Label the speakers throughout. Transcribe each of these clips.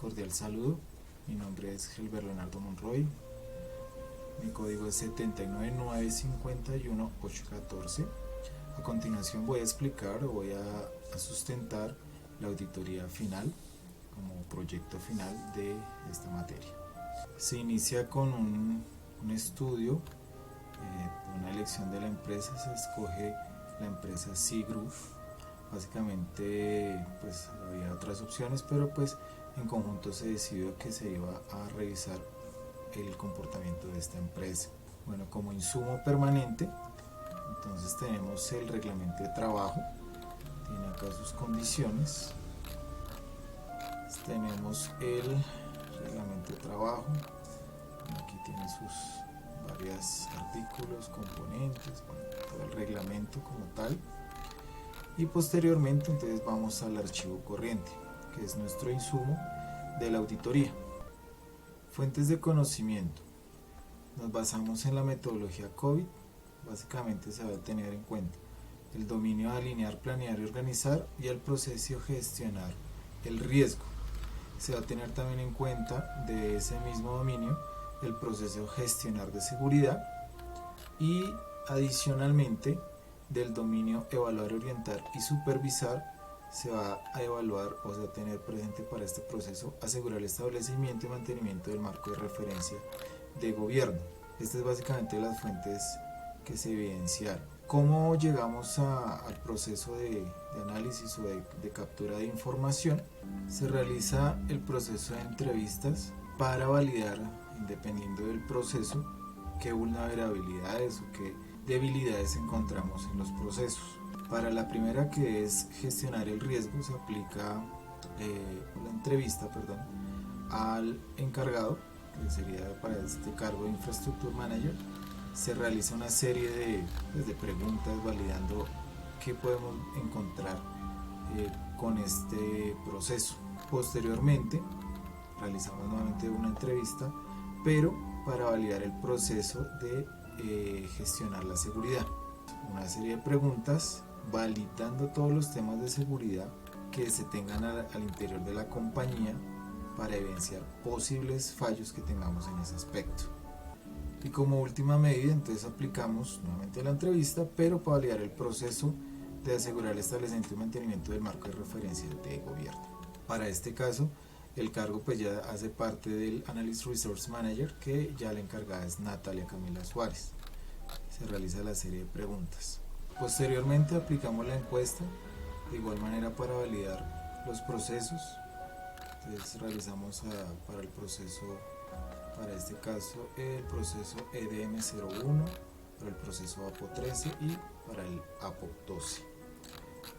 Speaker 1: cordial saludo. Mi nombre es Gilbert Leonardo Monroy. Mi código es 79951-814. A continuación voy a explicar o voy a sustentar la auditoría final como proyecto final de esta materia. Se inicia con un estudio, una elección de la empresa. Se escoge la empresa C-Group. Básicamente pues había otras opciones, pero pues en conjunto se decidió que se iba a revisar el comportamiento de esta empresa. Bueno, como insumo permanente, entonces tenemos el reglamento de trabajo, tiene acá sus condiciones. Tenemos el reglamento de trabajo, aquí tiene sus varios artículos, componentes, bueno, todo el reglamento como tal. Y posteriormente entonces vamos al archivo corriente, que es nuestro insumo de la auditoría. Fuentes de conocimiento. Nos basamos en la metodología COVID. Básicamente se va a tener en cuenta el dominio de alinear, planear y organizar, y el proceso de gestionar el riesgo. Se va a tener también en cuenta de ese mismo dominio el proceso de gestionar de seguridad, y adicionalmente del dominio evaluar, orientar y supervisar se va a evaluar o se va a tener presente para este proceso asegurar el establecimiento y mantenimiento del marco de referencia de gobierno. Estas es básicamente las fuentes que se evidenciaron. ¿Cómo llegamos al proceso de análisis o de captura de información? Se realiza el proceso de entrevistas para validar, dependiendo del proceso, qué vulnerabilidades o qué debilidades encontramos en los procesos. Para la primera, que es gestionar el riesgo, se aplica la entrevista al encargado, que sería para este cargo de Infrastructure Manager. Se realiza una serie de preguntas validando qué podemos encontrar con este proceso. Posteriormente realizamos nuevamente una entrevista, pero para validar el proceso de gestionar la seguridad. Una serie de preguntas validando todos los temas de seguridad que se tengan al interior de la compañía para evidenciar posibles fallos que tengamos en ese aspecto. Y como última medida, entonces aplicamos nuevamente la entrevista, pero para validar el proceso de asegurar el establecimiento y mantenimiento del marco de referencia de gobierno. Para este caso, el cargo pues ya hace parte del Analyst Resource Manager, que ya la encargada es Natalia Camila Suárez. Se realiza la serie de preguntas. Posteriormente aplicamos la encuesta, de igual manera para validar los procesos. Entonces realizamos para el proceso, para este caso, el proceso EDM01, para el proceso APO 13 y para el APO 12.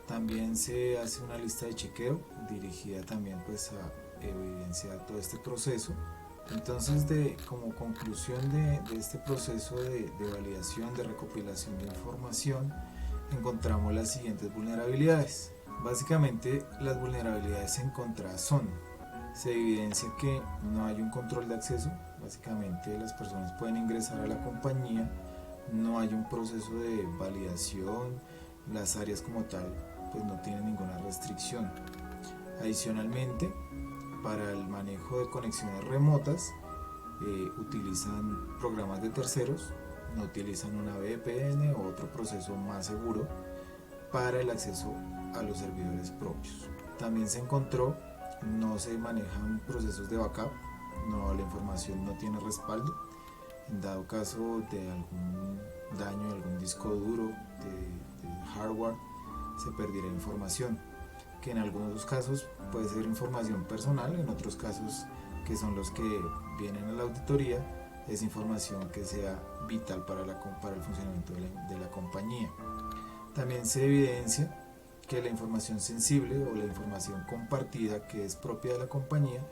Speaker 1: También se hace una lista de chequeo dirigida también pues a evidenciar todo este proceso. Entonces, como conclusión de este proceso de validación, de recopilación de información, encontramos las siguientes vulnerabilidades. Básicamente, las vulnerabilidades encontradas son: se evidencia que no hay un control de acceso, básicamente las personas pueden ingresar a la compañía, no hay un proceso de validación, las áreas como tal pues no tienen ninguna restricción. Adicionalmente, para el manejo de conexiones remotas utilizan programas de terceros, no utilizan una VPN o otro proceso más seguro para el acceso a los servidores propios. También se encontró no se manejan procesos de backup, la información no tiene respaldo. En dado caso de algún daño de algún disco duro, de hardware, se perderá información, que en algunos casos puede ser información personal, en otros casos, que son los que vienen a la auditoría, es información que sea vital para el funcionamiento de la compañía. También se evidencia que la información sensible o la información compartida que es propia de la compañía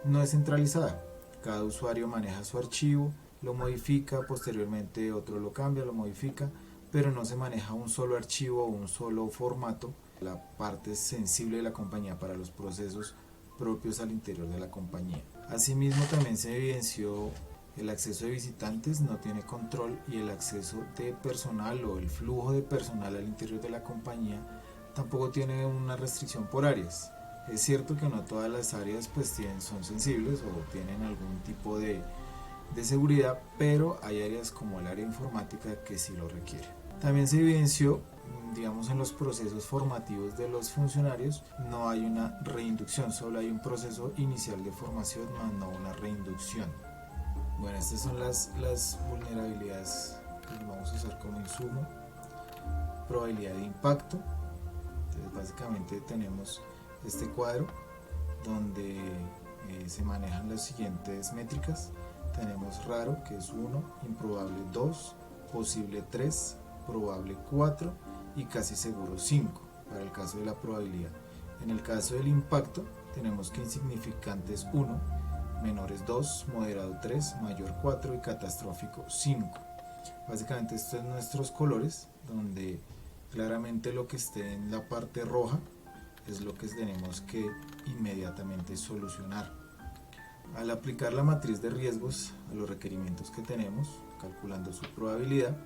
Speaker 1: no es centralizada. Cada usuario maneja su archivo, lo modifica, posteriormente otro lo cambia, lo modifica, pero no se maneja un solo archivo o un solo formato, la parte sensible de la compañía para los procesos propios al interior de la compañía. Asimismo, también se evidenció el acceso de visitantes, no tiene control, y el acceso de personal o el flujo de personal al interior de la compañía tampoco tiene una restricción por áreas. Es cierto que no todas las áreas pues son sensibles o tienen algún tipo de seguridad, pero hay áreas como el área informática que sí lo requiere. También se evidenció, digamos, en los procesos formativos de los funcionarios, no hay una reinducción, solo hay un proceso inicial de formación, más no una reinducción. Bueno, estas son las vulnerabilidades que vamos a usar como insumo. Probabilidad de impacto. Entonces, básicamente tenemos este cuadro donde se manejan las siguientes métricas. Tenemos raro, que es 1, improbable 2, posible 3, probable 4 y casi seguro 5 para el caso de la probabilidad. En el caso del impacto tenemos que insignificantes 1, menores 2, moderado 3, mayor 4 y catastrófico 5. Básicamente estos son nuestros colores, donde claramente lo que esté en la parte roja es lo que tenemos que inmediatamente solucionar. Al aplicar la matriz de riesgos a los requerimientos que tenemos, calculando su probabilidad,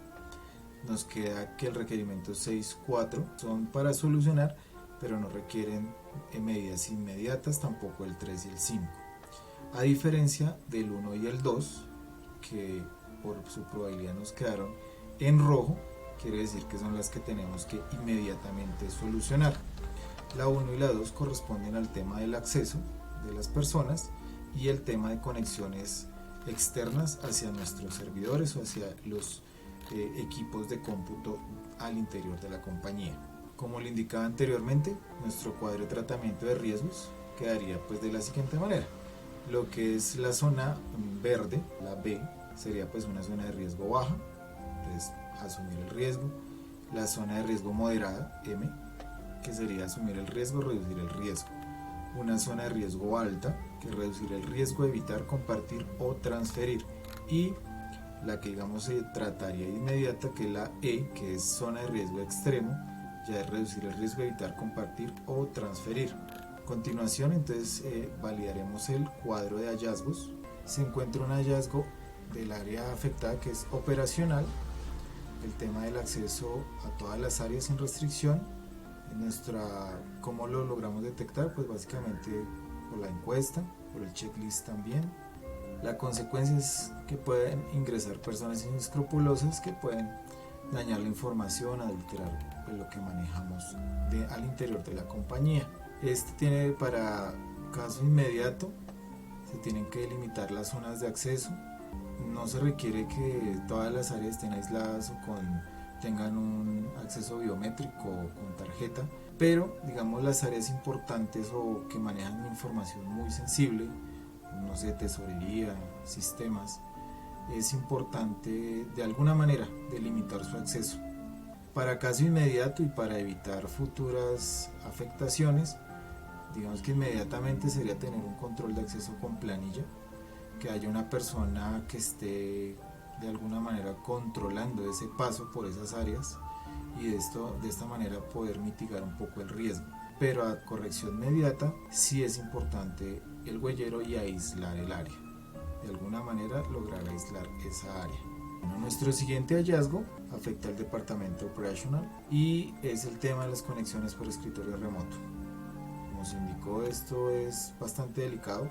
Speaker 1: nos queda que el requerimiento 6.4 son para solucionar, pero no requieren medidas inmediatas, tampoco el 3 y el 5. A diferencia del 1 y el 2, que por su probabilidad nos quedaron en rojo, quiere decir que son las que tenemos que inmediatamente solucionar. La 1 y la 2 corresponden al tema del acceso de las personas y el tema de conexiones externas hacia nuestros servidores o hacia los equipos de cómputo al interior de la compañía. Como le indicaba anteriormente, nuestro cuadro de tratamiento de riesgos quedaría pues de la siguiente manera. Lo que es la zona verde, la B, sería pues una zona de riesgo baja, entonces asumir el riesgo. La zona de riesgo moderada, M, que sería asumir el riesgo, reducir el riesgo. Una zona de riesgo alta, que es reducir el riesgo, evitar, compartir o transferir. Y la que digamos se trataría de inmediata, que es la E, que es zona de riesgo extremo, ya es reducir el riesgo, evitar, compartir o transferir. A continuación, entonces validaremos el cuadro de hallazgos. Se encuentra un hallazgo del área afectada que es operacional, el tema del acceso a todas las áreas sin restricción. ¿Cómo lo logramos detectar? Pues básicamente por la encuesta, por el checklist también. La consecuencia es que pueden ingresar personas inescrupulosas que pueden dañar la información, adulterar pues, lo que manejamos al interior de la compañía. Este tiene para caso inmediato, se tienen que delimitar las zonas de acceso. No se requiere que todas las áreas estén aisladas o tengan un acceso biométrico o con tarjeta, pero digamos las áreas importantes o que manejan información muy sensible, no sé, tesorería, sistemas, es importante de alguna manera delimitar su acceso. Para caso inmediato y para evitar futuras afectaciones, digamos que inmediatamente sería tener un control de acceso con planilla, que haya una persona que esté de alguna manera controlando ese paso por esas áreas y de esta manera poder mitigar un poco el riesgo. Pero a corrección inmediata sí es importante el huellero y aislar el área. De alguna manera lograr aislar esa área. Bueno, nuestro siguiente hallazgo afecta al departamento operational y es el tema de las conexiones por escritorio remoto. Como se indicó, esto es bastante delicado.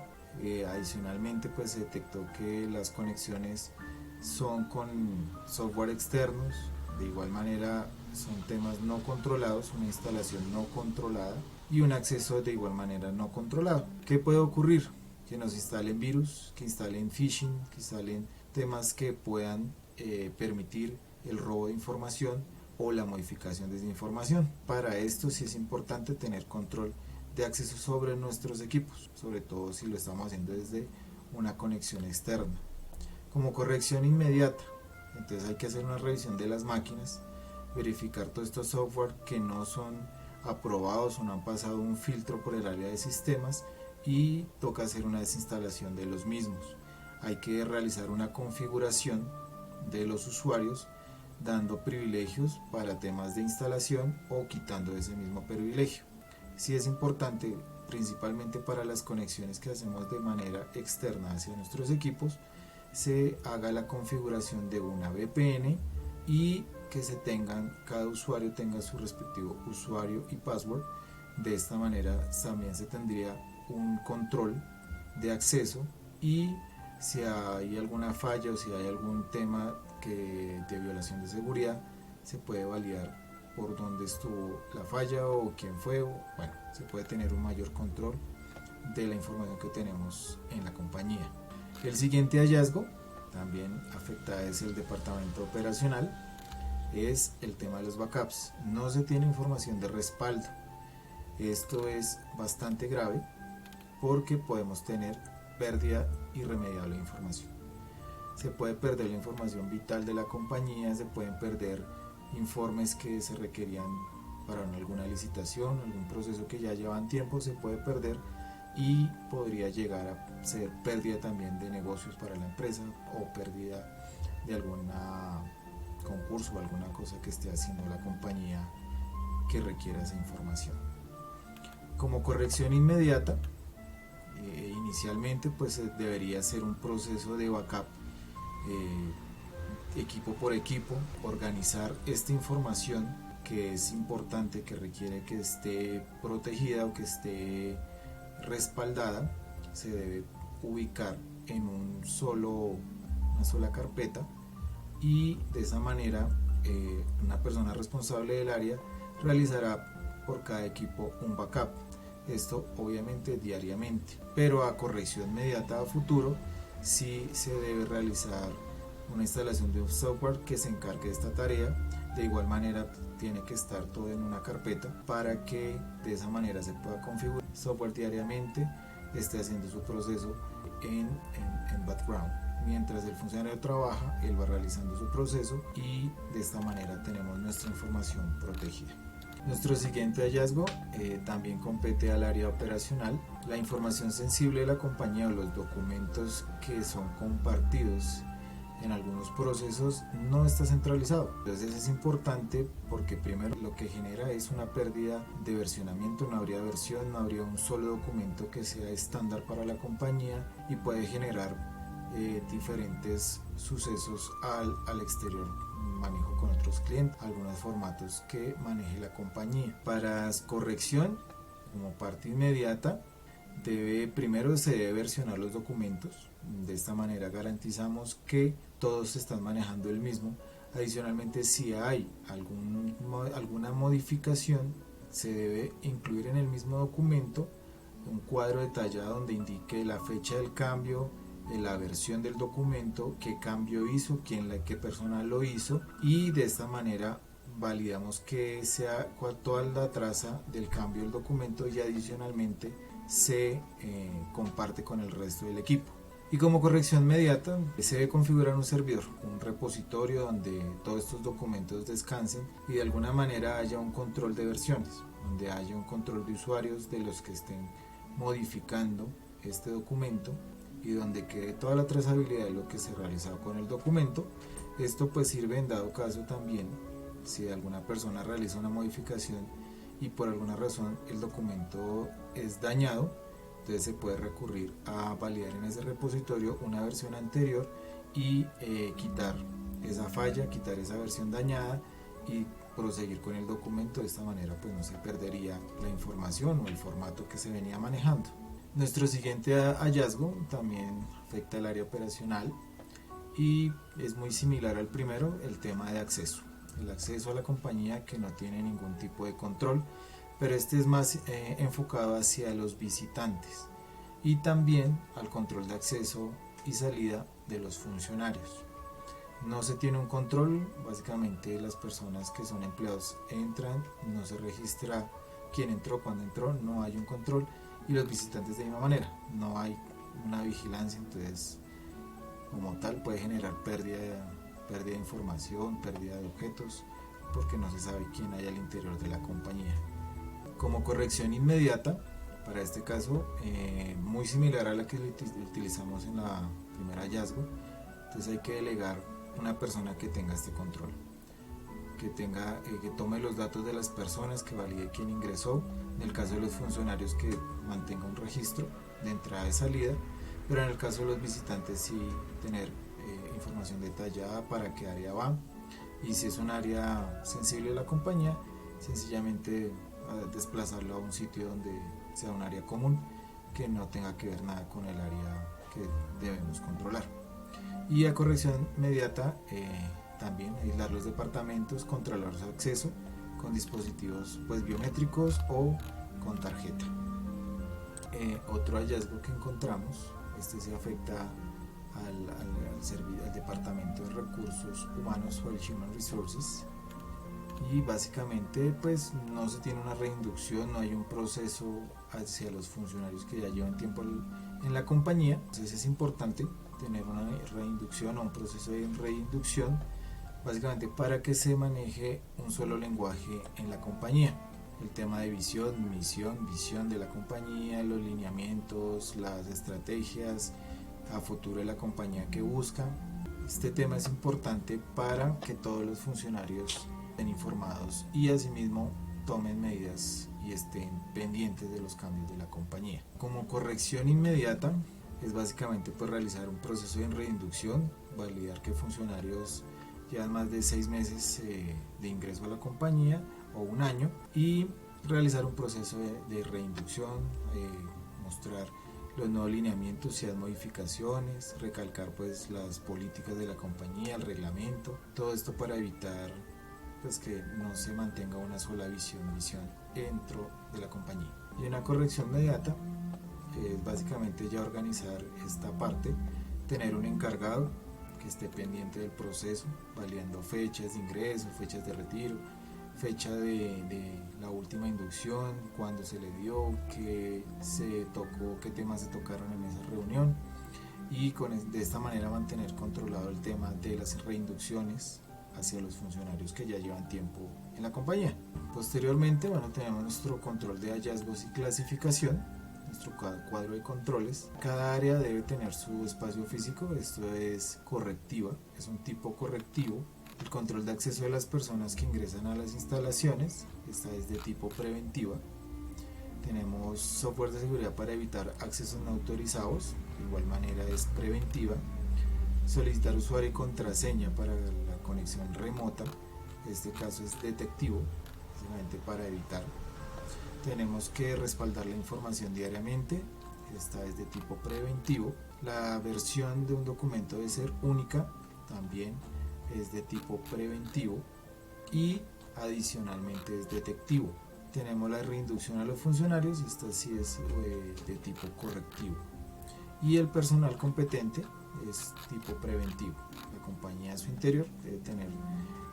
Speaker 1: Adicionalmente pues se detectó que las conexiones son con software externos, de igual manera son temas no controlados, una instalación no controlada y un acceso de igual manera no controlado. ¿Qué puede ocurrir? Que nos instalen virus, que instalen phishing, que instalen temas que puedan permitir el robo de información o la modificación de esa información. Para esto sí es importante tener control de acceso sobre nuestros equipos, sobre todo si lo estamos haciendo desde una conexión externa. Como corrección inmediata, entonces hay que hacer una revisión de las máquinas, verificar todos estos software que no son aprobados o no han pasado un filtro por el área de sistemas y toca hacer una desinstalación de los mismos. Hay que realizar una configuración de los usuarios dando privilegios para temas de instalación o quitando ese mismo privilegio. Sí es importante, principalmente para las conexiones que hacemos de manera externa hacia nuestros equipos, se haga la configuración de una VPN y que cada usuario tenga su respectivo usuario y password De esta manera también se tendría un control de acceso, y si hay alguna falla o si hay algún tema de violación de seguridad, se puede validar por dónde estuvo la falla o quién fue. Bueno, se puede tener un mayor control de la información que tenemos en la compañía. El siguiente hallazgo también afecta es el departamento operacional, es el tema de los backups. No se tiene información de respaldo. Esto es bastante grave porque podemos tener pérdida irremediable de información. Se puede perder la información vital de la compañía, se pueden perder informes que se requerían para alguna licitación, algún proceso que ya llevan tiempo, se puede perder, y podría llegar a ser pérdida también de negocios para la empresa o pérdida de algún concurso o alguna cosa que esté haciendo la compañía que requiera esa información. Como corrección inmediata, inicialmente pues debería ser un proceso de backup, equipo por equipo, organizar esta información que es importante, que requiere que esté protegida o que esté respaldada. Se debe ubicar en una sola carpeta, y de esa manera una persona responsable del área realizará por cada equipo un backup. Esto obviamente diariamente, pero a corrección inmediata a futuro sí se debe realizar una instalación de un software que se encargue de esta tarea. De igual manera tiene que estar todo en una carpeta para que de esa manera se pueda configurar el software diariamente, esté haciendo su proceso en background. Mientras el funcionario trabaja, él va realizando su proceso, y de esta manera tenemos nuestra información protegida. Nuestro siguiente hallazgo también compete al área operacional. La información sensible de la compañía o los documentos que son compartidos en algunos procesos no está centralizado. Entonces es importante porque primero lo que genera es una pérdida de versionamiento, no habría versión, no habría un solo documento que sea estándar para la compañía, y puede generar diferentes sucesos al exterior, manejo con otros clientes, algunos formatos que maneje la compañía. Para corrección, como parte inmediata, primero se debe versionar los documentos. De esta manera garantizamos que todos están manejando el mismo. Adicionalmente, si hay alguna modificación, se debe incluir en el mismo documento un cuadro detallado donde indique la fecha del cambio, la versión del documento, qué cambio hizo, qué persona lo hizo, y de esta manera validamos que sea toda la traza del cambio del documento, y adicionalmente se comparte con el resto del equipo. Y como corrección inmediata, se debe configurar un servidor, un repositorio donde todos estos documentos descansen y de alguna manera haya un control de versiones, donde haya un control de usuarios de los que estén modificando este documento, y donde quede toda la trazabilidad de lo que se realizó con el documento. Esto pues sirve en dado caso también si alguna persona realiza una modificación y por alguna razón el documento es dañado, entonces se puede recurrir a validar en ese repositorio una versión anterior y quitar esa falla, quitar esa versión dañada y proseguir con el documento. De esta manera pues no se perdería la información o el formato que se venía manejando. Nuestro siguiente hallazgo también afecta al área operacional y es muy similar al primero, el tema de acceso. El acceso a la compañía que no tiene ningún tipo de control, pero este es más enfocado hacia los visitantes, y también al control de acceso y salida de los funcionarios. No se tiene un control, básicamente las personas que son empleados entran, no se registra quién entró, cuándo entró, no hay un control, y los visitantes de la misma manera, no hay una vigilancia. Entonces como tal puede generar pérdida de información, pérdida de objetos, porque no se sabe quién hay al interior de la compañía. Como corrección inmediata, para este caso muy similar a la que utilizamos en la primer hallazgo, entonces hay que delegar una persona que tenga este control, que tome los datos de las personas, que valide quién ingresó, en el caso de los funcionarios que mantenga un registro de entrada y salida, pero en el caso de los visitantes sí tener información detallada para qué área va, y si es un área sensible de la compañía, sencillamente desplazarlo a un sitio donde sea un área común que no tenga que ver nada con el área que debemos controlar. Y a corrección inmediata, también aislar los departamentos, controlar su acceso con dispositivos pues biométricos o con tarjeta. Otro hallazgo que encontramos, este se afecta al departamento de recursos humanos o el Human Resources, y básicamente pues no se tiene una reinducción, no hay un proceso hacia los funcionarios que ya llevan tiempo en la compañía. Entonces es importante tener una reinducción o un proceso de reinducción, básicamente para que se maneje un solo lenguaje en la compañía. El tema de visión de la compañía, los lineamientos, las estrategias a futuro de la compañía que busca. Este tema es importante para que todos los funcionarios estén informados y asimismo tomen medidas y estén pendientes de los cambios de la compañía. Como corrección inmediata es básicamente pues realizar un proceso de reinducción, validar que funcionarios llevan más de 6 meses de ingreso a la compañía o un año, y realizar un proceso de reinducción, mostrar los nuevos lineamientos, si hay modificaciones, recalcar pues las políticas de la compañía, el reglamento, todo esto para evitar pues que no se mantenga una sola visión dentro de la compañía. Y una corrección inmediata es básicamente ya organizar esta parte, tener un encargado que esté pendiente del proceso, validando fechas de ingreso, fechas de retiro, fecha de la última inducción, cuándo se le dio, qué se tocó, qué temas se tocaron en esa reunión, y de esta manera mantener controlado el tema de las reinducciones hacia los funcionarios que ya llevan tiempo en la compañía. Posteriormente, tenemos nuestro control de hallazgos y clasificación, nuestro cuadro de controles. Cada área debe tener su espacio físico, esto es correctiva, es un tipo correctivo. El control de acceso de las personas que ingresan a las instalaciones, esta es de tipo preventiva. Tenemos software de seguridad para evitar accesos no autorizados, de igual manera es preventiva. Solicitar usuario y contraseña para la conexión remota, este caso es detectivo, simplemente para evitar. Tenemos que respaldar la información diariamente, esta es de tipo preventivo. La versión de un documento debe ser única, también es de tipo preventivo, y adicionalmente es detectivo. Tenemos la reinducción a los funcionarios, esta sí es de tipo correctivo. Y el personal competente es tipo preventivo. La compañía a su interior debe tener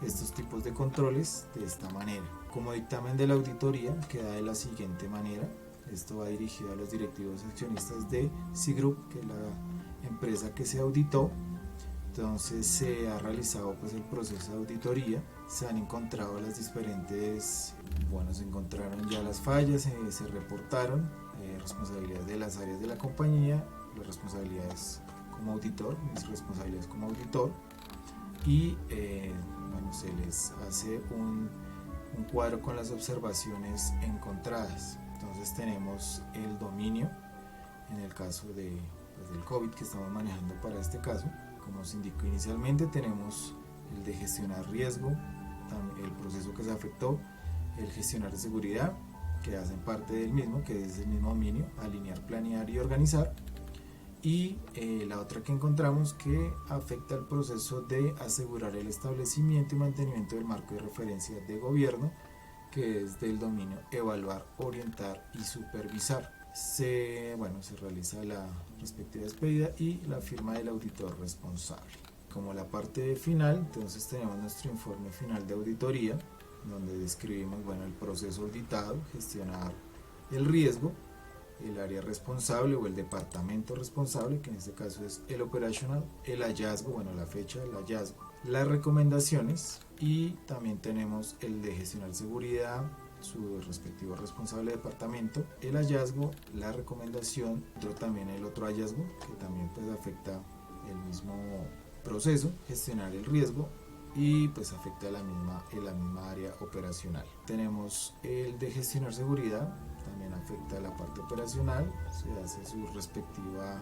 Speaker 1: estos tipos de controles de esta manera. Como dictamen de la auditoría queda de la siguiente manera. Esto va dirigido a los directivos accionistas de Cigroup, que es la empresa que se auditó. Entonces se ha realizado pues el proceso de auditoría, se han encontrado las diferentes, se encontraron ya las fallas, se reportaron responsabilidades de las áreas de la compañía, las responsabilidades como auditor, mis responsabilidades como auditor, y se les hace un cuadro con las observaciones encontradas. Entonces tenemos el dominio, en el caso del COVID que estamos manejando para este caso. Como se indicó inicialmente, tenemos el de gestionar riesgo, el proceso que se afectó, el gestionar de seguridad, que hacen parte del mismo, que es el mismo dominio, alinear, planear y organizar. Y la otra que encontramos que afecta al proceso de asegurar el establecimiento y mantenimiento del marco de referencia de gobierno, que es del dominio evaluar, orientar y supervisar. Se realiza la respectiva despedida y la firma del auditor responsable. Como la parte final, entonces tenemos nuestro informe final de auditoría, donde describimos el proceso auditado, gestionar el riesgo, el área responsable o el departamento responsable, que en este caso es el operational, el hallazgo, la fecha del hallazgo, las recomendaciones, y también tenemos el de gestionar seguridad, su respectivo responsable de departamento, el hallazgo, la recomendación, también el otro hallazgo que también afecta el mismo proceso, gestionar el riesgo, y afecta la misma área operacional. Tenemos el de gestionar seguridad, también afecta la parte operacional, se hace su respectiva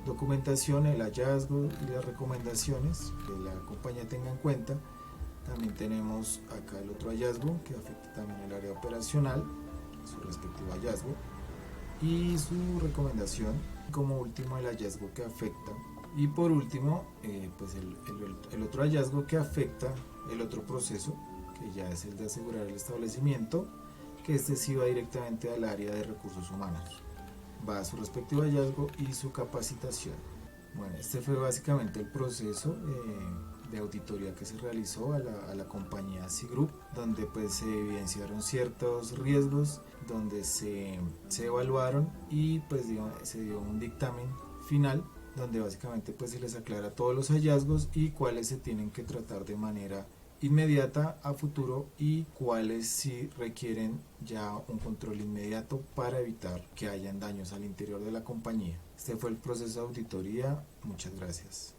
Speaker 1: documentación, el hallazgo y las recomendaciones que la compañía tenga en cuenta. También tenemos acá el otro hallazgo que afecta también el área operacional, su respectivo hallazgo y su recomendación. Como último, el hallazgo que afecta. Y por último, pues el otro hallazgo que afecta el otro proceso, que ya es el de asegurar el establecimiento, que este sí va directamente al área de recursos humanos. Va a su respectivo hallazgo y su capacitación. Bueno, este fue básicamente el proceso de auditoría que se realizó a la compañía Cigroup, donde pues se evidenciaron ciertos riesgos, donde se evaluaron y pues se dio un dictamen final donde básicamente pues se les aclara todos los hallazgos y cuáles se tienen que tratar de manera inmediata a futuro y cuáles sí requieren ya un control inmediato para evitar que hayan daños al interior de la compañía. Este fue el proceso de auditoría. Muchas gracias.